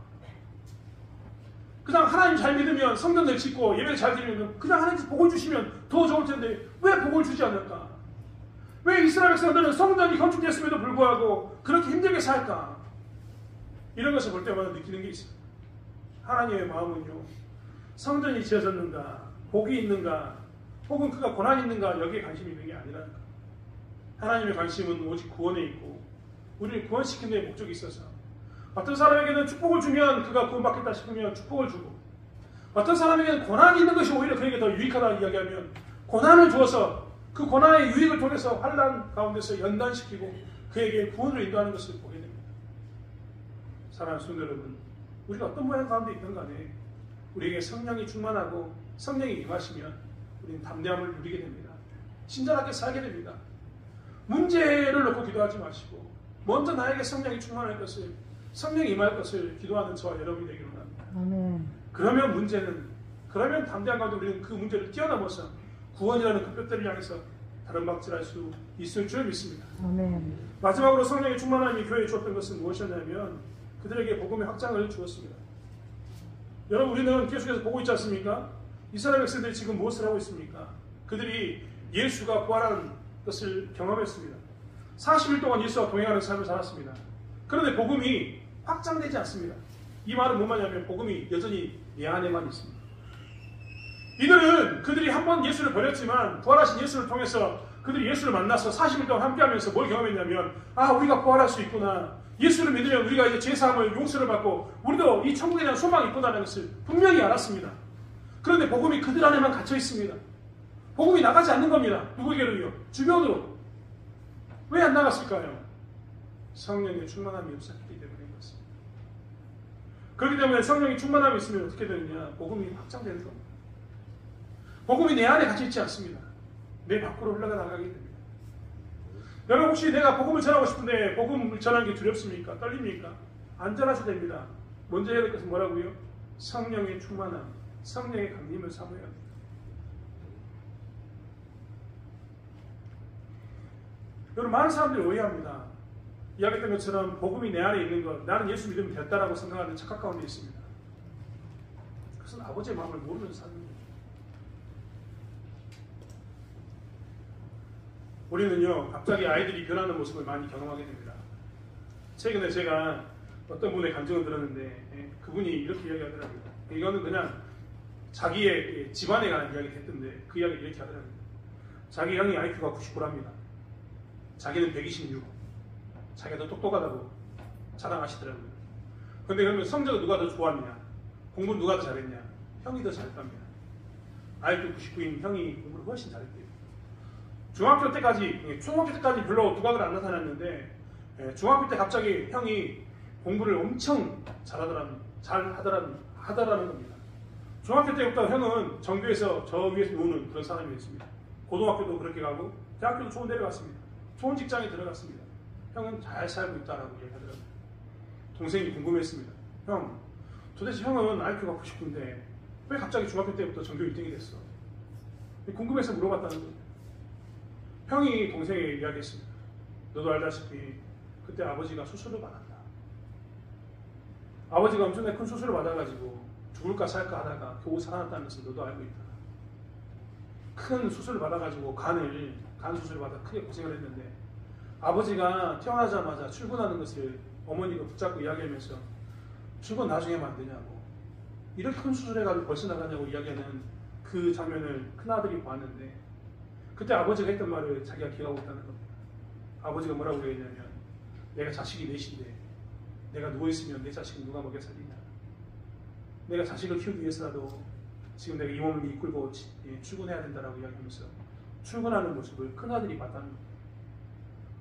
그냥 하나님 잘 믿으면 성전을 짓고 예배 잘 드리면 그냥 하나님 복을 주시면 더 좋을 텐데 왜 복을 주지 않을까? 왜 이스라엘 백성들은 성전이 건축됐음에도 불구하고 그렇게 힘들게 살까? 이런 것을 볼 때마다 느끼는 게 있습니다. 하나님의 마음은요, 성전이 지어졌는가, 복이 있는가, 혹은 그가 고난이 있는가 여기에 관심이 있는 게 아니라니까. 하나님의 관심은 오직 구원에 있고 우리를 구원시키는 데 목적이 있어서 어떤 사람에게는 축복을 주면 그가 구원받겠다 싶으면 축복을 주고 어떤 사람에게는 고난이 있는 것이 오히려 그에게 더 유익하다 이야기하면 고난을 주어서 그 고난의 유익을 통해서 환난 가운데서 연단시키고 그에게 구원을 인도하는 것을 보게 됩니다. 사랑하는 성도 여러분, 우리가 어떤 모양 가운데 있든 간에 우리에게 성령이 충만하고 성령이 임하시면 우리는 담대함을 누리게 됩니다. 친절하게 살게 됩니다. 문제를 놓고 기도하지 마시고 먼저 나에게 성령이 충만할 것을, 성령이 임할 것을 기도하는 저와 여러분이 되기를 원합니다. 아멘. 그러면 담대한 가운데 우리는 그 문제를 뛰어넘어서 구원이라는 그 뼈대를 향해서 다름박질할 수 있을 줄 믿습니다. 아멘. 마지막으로 성령의 충만함이 교회에 주었던 것은 무엇이었냐면 그들에게 복음의 확장을 주었습니다. 여러분, 우리는 계속해서 보고 있지 않습니까? 이스라엘 백성들이 지금 무엇을 하고 있습니까? 그들이 예수가 부활한 것을 경험했습니다. 40일 동안 예수와 동행하는 삶을 살았습니다. 그런데 복음이 확장되지 않습니다. 이 말은 뭔 말이냐면 복음이 여전히 내 안에만 있습니다. 이들은 그들이 한번 예수를 버렸지만 부활하신 예수를 통해서 그들이 예수를 만나서 40일 동안 함께하면서 뭘 경험했냐면 우리가 부활할 수 있구나. 예수를 믿으면 우리가 이제 죄사함을 용서를 받고 우리도 이 천국에 대한 소망이 있구나라는 것을 분명히 알았습니다. 그런데 복음이 그들 안에만 갇혀 있습니다. 복음이 나가지 않는 겁니다. 누구에게로요? 주변으로. 왜 안 나갔을까요? 성령의 충만함이 없었기 때문인 것입니다. 그렇기 때문에 성령이 충만함이 있으면 어떻게 되느냐? 복음이 확장되는 겁니다. 복음이 내 안에 갇혀 있지 않습니다. 내 밖으로 흘러나가게 됩니다. 여러분, 혹시 내가 복음을 전하고 싶은데 복음을 전하는 게 두렵습니까? 떨립니까? 안전하셔도 됩니다. 먼저 해야 될 것은 뭐라고요? 성령의 충만함, 성령의 강림을 사모해야 합니다. 여러분, 많은 사람들이 오해합니다. 이야기했던 것처럼 복음이 내 안에 있는 것, 나는 예수 믿으면 됐다라고 생각하는 착각 가운데 있습니다. 그것은 아버지의 마음을 모르면서 사는 겁니다. 우리는요, 갑자기 아이들이 변하는 모습을 많이 경험하게 됩니다. 최근에 제가 어떤 분의 감정을 들었는데 그분이 이렇게 이야기하더라고요. 이거는 그냥 자기의 집안에 관한 이야기를 했던데 그 이야기를 이렇게 하더라고요. 자기 형이 IQ가 99랍니다. 자기는 126. 자기가 더 똑똑하다고 자랑하시더라고요. 그런데 그러면 성적을 누가 더 좋았냐? 공부는 누가 더 잘했냐? 형이 더 잘했답니다. IQ 99인 형이 공부를 훨씬 잘했대요. 중학교 때까지 별로 두각을 안 나타났는데 중학교 때 갑자기 형이 공부를 엄청 하더라는 겁니다. 중학교 때부터 형은 전교에서 저 위에서 노는 그런 사람이 됐습니다. 고등학교도 그렇게 가고 대학교도 좋은 데를 갔습니다. 좋은 직장에 들어갔습니다. 형은 잘 살고 있다라고 얘기하더라고요. 동생이 궁금했습니다. 형, 도대체 형은 IQ가 99인데 왜 갑자기 중학교 때부터 전교 1등이 됐어? 궁금해서 물어봤다는 거예요. 형이 동생에게 이야기했습니다. 너도 알다시피 그때 아버지가 수술을 받았다. 아버지가 엄청나게 큰 수술을 받아가지고 죽을까 살까 하다가 겨우 살아났다는 것을 너도 알고 있다. 큰 수술을 받아가지고 간 수술을 받아 크게 고생을 했는데 아버지가 태어나자마자 출근하는 것을 어머니가 붙잡고 이야기하면서 출근 나중에 하면 안 되냐고, 이렇게 큰 수술해가지고 벌써 나가냐고 이야기하는 그 장면을 큰아들이 보았는데 그때 아버지가 했던 말을 자기가 기억하고 있다는 겁니다. 아버지가 뭐라고 그랬냐면 내가 자식이 넷인데 내가 누워있으면 내 자식은 누가 먹여 살리냐, 내가 자식을 키우기 위해서라도 지금 내가 이 몸을 이끌고 출근해야 된다라고 이야기하면서 출근하는 모습을 큰아들이 봤다는 겁니다.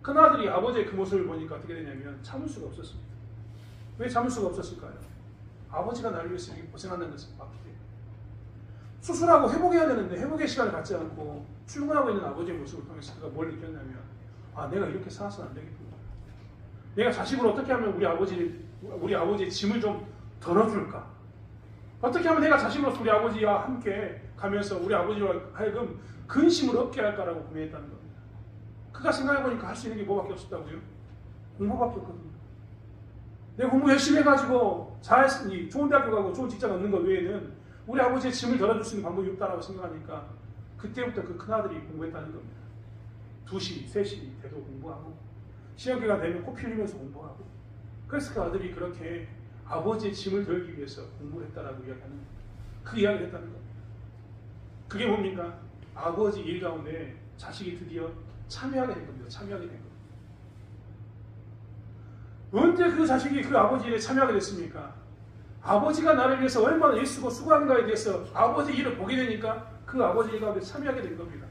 큰아들이 아버지의 그 모습을 보니까 어떻게 되냐면 참을 수가 없었습니다. 왜 참을 수가 없었을까요? 아버지가 나를 위해서 이렇게 고생한다는 것을 봤기 때문에. 수술하고 회복해야 되는데 회복의 시간을 갖지 않고 출근하고 있는 아버지의 모습을 통해서 그가 뭘 느꼈냐면 내가 이렇게 살아서는 안 되겠구나. 내가 자식으로 어떻게 하면 우리 아버지의 짐을 좀 덜어줄까? 어떻게 하면 내가 자식으로서 우리 아버지와 함께 가면서 우리 아버지와 하여금 근심을 없게 할까라고 고민했다는 겁니다. 그가 생각해보니까 할 수 있는 게 뭐밖에 없었다고요? 공부밖에 없거든요. 내가 공부 열심히 해가지고 좋은 대학교 가고 좋은 직장 얻는 것 외에는 우리 아버지의 짐을 덜어줄 수 있는 방법이 없다라고 생각하니까 그때부터 그 큰아들이 공부했다는 겁니다. 2시, 3시 돼도 공부하고 시험기간 되면 코피 흘리면서 공부하고, 그래서 그 아들이 그렇게 아버지의 짐을 덜기 위해서 공부를 했다라고 이야기하는, 그 이야기를 했다는 겁니다. 그게 뭡니까? 아버지 일 가운데 자식이 드디어 참여하게 된 겁니다. 참여하게 된 겁니다. 언제 그 자식이 그 아버지 일에 참여하게 됐습니까? 아버지가 나를 위해서 얼마나 애쓰고 수고한가에 대해서 아버지 일을 보게 되니까 그 아버지 일 가운데 참여하게 된 겁니다.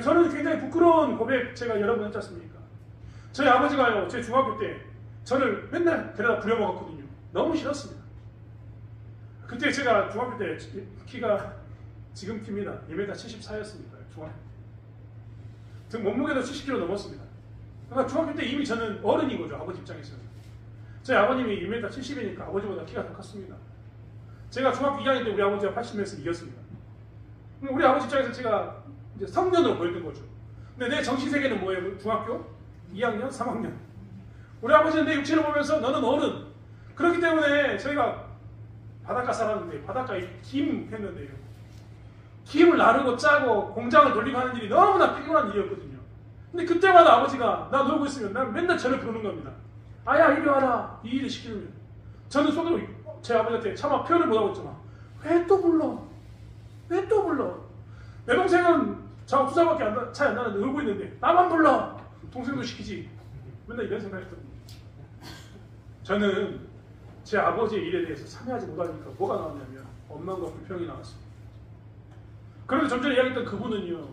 저는 굉장히 부끄러운 고백 제가 여러분 했지 않습니까? 저희 아버지가요, 제 중학교 때 저를 맨날 데려다 부려먹었거든요. 너무 싫었습니다. 그때 제가 중학교 때 키가 지금 키입니다. 2m74였습니다. 중학교 때. 몸무게도 70kg 넘었습니다. 그러니까 중학교 때 이미 저는 어른인 거죠. 아버지 입장에서는. 저희 아버님이 2m70이니까 아버지보다 키가 더 컸습니다. 제가 중학교 2학년 때 우리 아버지가 80m에서 이겼습니다. 우리 아버지 입장에서 제가 이제 성년으로 보였던 거죠. 근데 내 정신세계는 뭐예요? 중학교 2학년, 3학년. 우리 아버지는 내 육체를 보면서 너는 어른. 그렇기 때문에 저희가 바닷가 살았는데 바닷가에 김 했는데요. 김을 나르고 짜고 공장을 돌리고 하는 일이 너무나 피곤한 일이었거든요. 근데 그때마다 아버지가 나 놀고 있으면 난 맨날 저를 부르는 겁니다. 아야 이리 와라. 이 일을 시키면 저는 속으로 제 아버지한테 차마 표현을 못하고 있잖아. 왜 또 불러? 왜 또 불러? 내 동생은 저하고 2살밖에 차이 안 나는데 놀고 있는데 나만 불러. 동생도 시키지. 맨날 이런 생각했거든요. 저는 제 아버지의 일에 대해서 참여하지 못하니까 뭐가 나왔냐면 원망과 불평이 나왔습니다. 그런데 좀 전에 이야기했던 그분은요,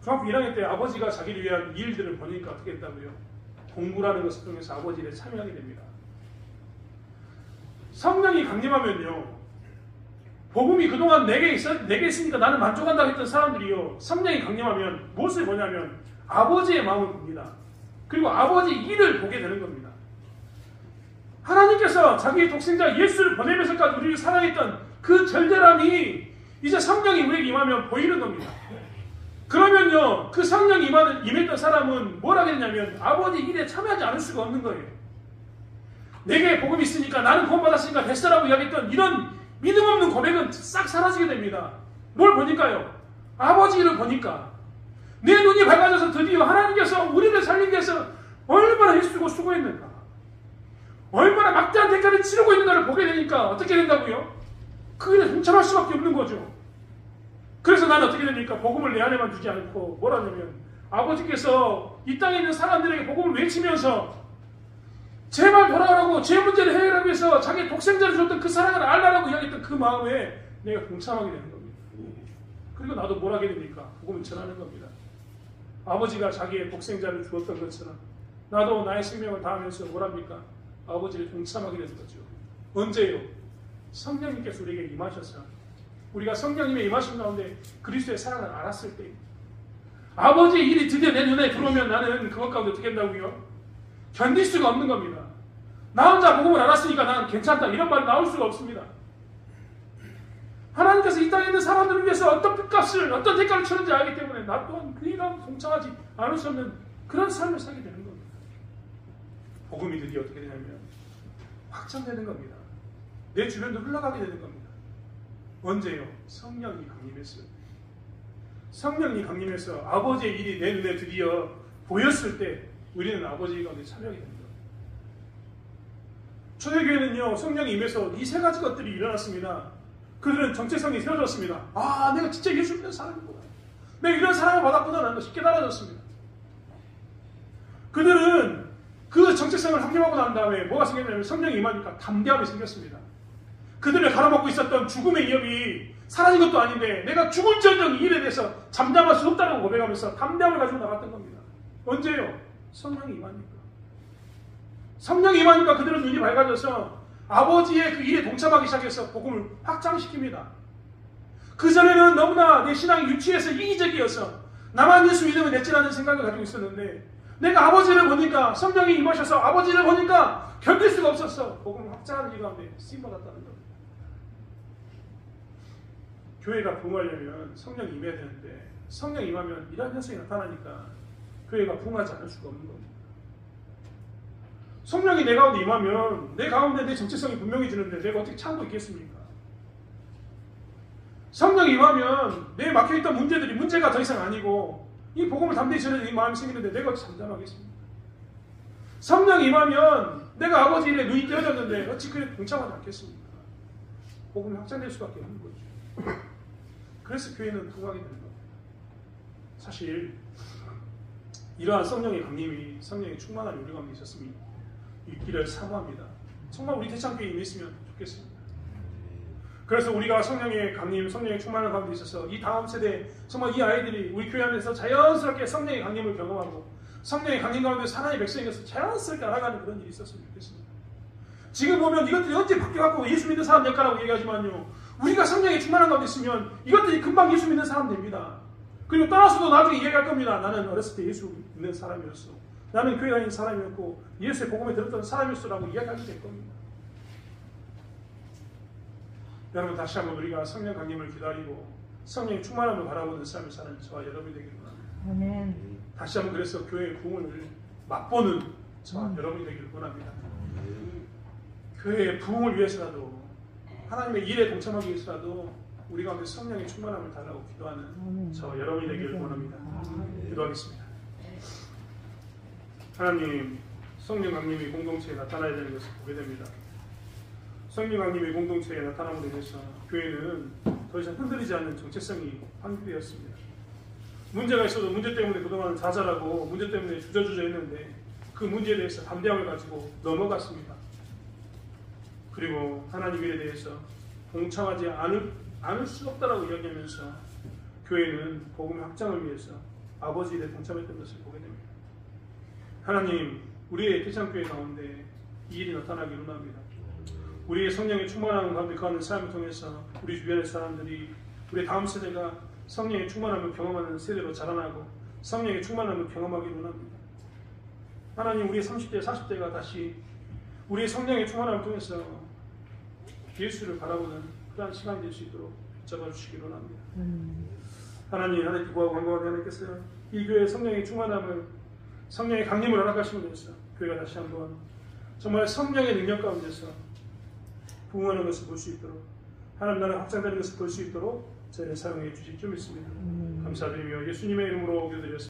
중학교 1학년 때 아버지가 자기를 위한 일들을 보니까 어떻게 했다고요? 공부라는 것을 통해서 아버지 일에 참여하게 됩니다. 성령이 강림하면요, 복음이 그동안 내게 있으니까 나는 만족한다고 했던 사람들이요, 성령이 강림하면 무엇을 보냐면 아버지의 마음을 봅니다. 그리고 아버지 일을 보게 되는 겁니다. 하나님께서 자기의 독생자 예수를 보내면서까지 우리를 사랑했던 그 절대함이 이제 성령이 우리에게 임하면 보이는 겁니다. 그러면요, 그 성령이 임했던 사람은 뭘 하겠냐면 아버지 일에 참여하지 않을 수가 없는 거예요. 내게 복음이 있으니까 나는 구원받았으니까 됐어라고 이야기했던 이런 믿음 없는 고백은 싹 사라지게 됩니다. 뭘 보니까요? 아버지 일을 보니까 내 눈이 밝아져서 드디어 하나님께서 우리를 살리기 위해서 얼마나 힘쓰고 수고했는가, 얼마나 막대한 대가를 치르고 있는가를 보게 되니까 어떻게 된다고요? 그 일에 동참할 수밖에 없는 거죠. 그래서 나는 어떻게 됩니까? 복음을 내 안에만 두지 않고 뭘 하냐면 아버지께서 이 땅에 있는 사람들에게 복음을 외치면서 제발 돌아오라고 제 문제를 해결하기 위해서 자기 독생자를 줬던 그 사랑을 알라라고 이야기했던 그 마음에 내가 동참하게 되는 겁니다. 그리고 나도 뭘 하게 됩니까? 복음을 전하는 겁니다. 아버지가 자기의 독생자를 주었던 것처럼 나도 나의 생명을 다하면서 뭘 합니까? 아버지를 동참하게 되는 거죠. 언제요? 성령님께서 우리에게 임하셔서 우리가 성령님의 임하신 가운데 그리스도의 사랑을 알았을 때, 아버지의 일이 드디어 내 눈에 들어오면 나는 그것 가운데 어떻게 된다고요? 견딜 수가 없는 겁니다. 나 혼자 복음을 알았으니까 나는 괜찮다 이런 말이 나올 수가 없습니다. 하나님께서 이 땅에 있는 사람들을 위해서 어떤 빚값을, 어떤 대가를 치는지 알기 때문에 나 또한 그 일하고 동참하지 않을 수 없는 그런 삶을 살게 되는 겁니다. 복음이 드디어 어떻게 되냐면 확장되는 겁니다. 내 주변도 흘러가게 되는 겁니다. 언제요? 성령이 강림했어요. 성령이 강림해서 아버지의 일이 내 눈에 드디어 보였을 때 우리는 아버지 가운데 참여하게 됩니다. 초대교회는요, 성령이 임해서 이 세 가지 것들이 일어났습니다. 그들은 정체성이 세워졌습니다. 아, 내가 진짜 예수 믿는 사람이구나. 내가 이런 사랑을 받았구나 라는 것이 깨달아졌습니다. 그들은 그 정체성을 확립하고 난 다음에 뭐가 생겼냐면 성령이 임하니까 담대함이 생겼습니다. 그들을 가로막고 있었던 죽음의 위협이 사라진 것도 아닌데 내가 죽을지언정 이 일에 대해서 잠잠할 수 없다고 고백하면서 담대함을 가지고 나갔던 겁니다. 언제요? 성령이 임하니까. 성령이 임하니까 그들은 눈이 밝아져서 아버지의 그 일에 동참하기 시작해서 복음을 확장시킵니다. 그전에는 너무나 내 신앙이 유치해서 이기적이어서 나만 예수 믿으면 냈지라는 생각을 가지고 있었는데 내가 아버지를 보니까 성령이 임하셔서 아버지를 보니까 견딜 수가 없었어. 복음을 확장하는 이 가운데 쓰임받았다는 겁니다. 교회가 부흥하려면 성령이 임해야 되는데 성령이 임하면 이런 현상이 나타나니까 교회가 부흥하지 않을 수가 없는 겁니다. 성령이 내 가운데 임하면 내 가운데 내 정체성이 분명해지는데 내가 어떻게 참고 있겠습니까? 성령이 임하면 내 막혀있던 문제들이 문제가 더 이상 아니고 이 복음을 담대히 전해야 이 마음이 생기는데 내가 어찌 잠잠하겠습니까? 성령이 임하면 내가 아버지 일에 눈이 떼어졌는데 어찌 그에 동참하지 않겠습니까? 복음이 확장될 수밖에 없는 거죠. 그래서 교회는 부흥하게 되는 겁니다. 사실 이러한 성령의 강림이 성령의 충만한 우리 가운데 있었으면 있기를 사모합니다. 정말 우리 대창교회에 임했으면 좋겠습니다. 그래서 우리가 성령의 강림, 성령의 충만한 가운데 있어서 이 다음 세대 정말 이 아이들이 우리 교회 안에서 자연스럽게 성령의 강림을 경험하고 성령의 강림 가운데 하나님의 백성에서 자연스럽게 알아가는 그런 일이 있었으면 좋겠습니다. 지금 보면 이것들이 언제 바뀌어갖고 예수 믿는 사람 역할하고 얘기하지만요, 우리가 성령의 충만한 가운데 있으면 이것들이 금방 예수 믿는 사람 됩니다. 그리고 떠나서도 나중에 이야기할 겁니다. 나는 어렸을 때 예수 믿는 사람이었어. 나는 교회 다니는 사람이었고 예수의 복음에 들었던 사람이었어라고 이야기하게 될 겁니다. 여러분, 다시 한번 우리가 성령 강림을 기다리고 성령의 충만함을 바라보는 삶을 사는 저와 여러분이 되기를 원합니다. 아멘. 다시 한번 그래서 교회의 부흥을 맛보는 저와 여러분이 되기를 원합니다. 교회의 부흥을 위해서라도 하나님의 일에 동참하기 위해서라도 우리 가운데 성령의 충만함을 달라고 기도하는 저와 여러분이 되기를 원합니다. 기도하겠습니다. 하나님, 성령 강림이 공동체에 나타나야 되는 것을 보게 됩니다. 성령 강림이 공동체에 나타남으로 인해서 교회는 더 이상 흔들리지 않는 정체성이 확립되었습니다. 문제가 있어도 문제 때문에 그동안 좌절하고 문제 때문에 주저주저 했는데 그 문제에 대해서 담대함을 가지고 넘어갔습니다. 그리고 하나님 일에 대해서 동참하지 않을 수 없다라고 이야기하면서 교회는 복음의 확장을 위해서 아버지 일에 동참했던 것을 보게 됩니다. 하나님, 우리의 대창교회 가운데 이 일이 나타나기 원합니다. 우리의 성령의 충만함 가운데 거하는 삶을 통해서 우리 주변의 사람들이, 우리 다음 세대가 성령의 충만함을 경험하는 세대로 자라나고 성령의 충만함을 경험하기 원합니다. 하나님, 우리의 30대, 40대가 다시 우리의 성령의 충만함을 통해서 예수를 바라보는 그러한 시간이 될 수 있도록 붙잡아주시기 원합니다. 하나님, 하나님께 구하고 간구하는 하나님께서 이 교회의 성령의 충만함을, 성령의 강림을 허락하심으로 해서 교회가 다시 한번 정말 성령의 능력 가운데서 부흥하는 것을 볼 수 있도록, 하나님 나라 확장되는 것을 볼 수 있도록 저희를 사용해 주실 줄 믿습니다. 감사드리며 예수님의 이름으로 기도드렸습니다.